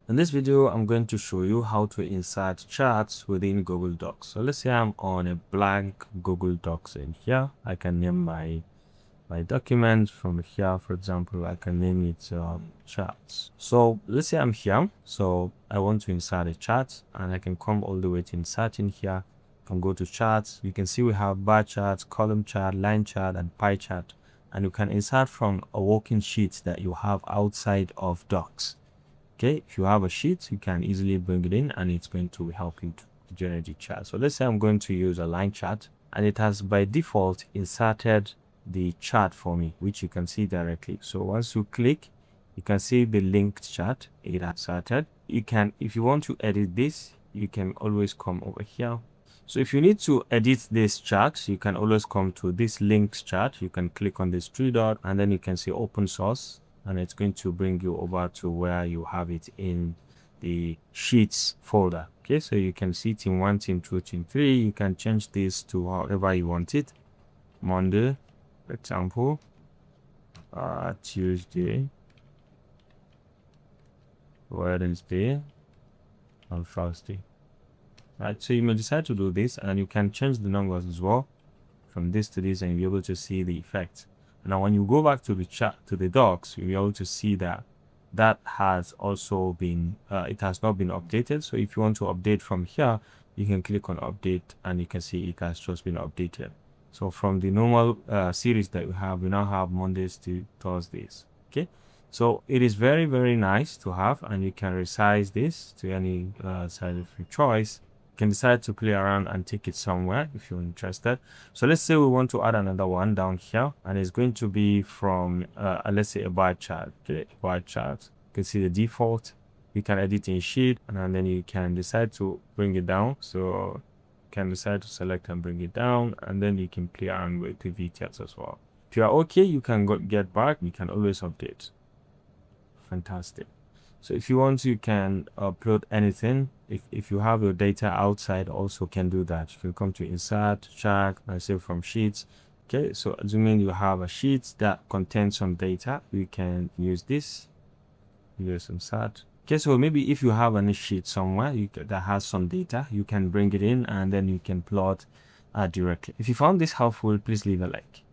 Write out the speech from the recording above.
In this video, I'm going to show you how to insert charts within Google Docs. So let's say I'm on a blank Google Docs in here. I can name my document from here. For example, I can name it charts. So let's say I'm here. So I want to insert a chart, and I can come all the way to insert in here. I can go to charts. You can see we have bar chart, column chart, line chart, and pie chart. And you can insert from a working sheet that you have outside of Docs. Okay, if you have a sheet, you can easily bring it in and it's going to help you to generate a chart. So let's say I'm going to use a line chart, and it has by default inserted the chart for me, which you can see directly. So once you click, you can see the linked chart. It has inserted. You can, if you want to edit this, you can always come over here. So if you need to edit this chart, you can always come to this linked chart. You can click on this three dot and then you can see open source, and it's going to bring you over to where you have it in the sheets folder. Okay, so you can see team 1, team 2, team 3. You can change this to however you want it. Monday, for example, Tuesday, Wednesday, and Thursday. Right, so you may decide to do this, and you can change the numbers as well from this to this, and you'll be able to see the effect. Now, when you go back to the chart, to the docs, you'll be able to see that that has also been, it has not been updated. So if you want to update from here, you can click on update and you can see it has just been updated. So from the normal series that we now have Mondays to Thursdays. Okay, so it is very, very nice to have, and you can resize this to any size of your choice. Can decide to play around and take it somewhere if you're interested. So let's say we want to add another one down here, and it's going to be from let's say a bar chart. Okay, bar chart. You can see the default. You can edit in sheet, and then you can decide to bring it down. So you can decide to select and bring it down, and then you can play around with the details as well. If you are okay, you can get back. You can always update. Fantastic. So if you want, you can upload anything. If you have your data outside, also can do that. You can come to insert chart and say from sheets. Okay, so assuming you have a sheet that contains some data, you can use this. Use insert. Okay, so maybe if you have any sheet somewhere that has some data, you can bring it in and then you can plot directly. If you found this helpful, please leave a like.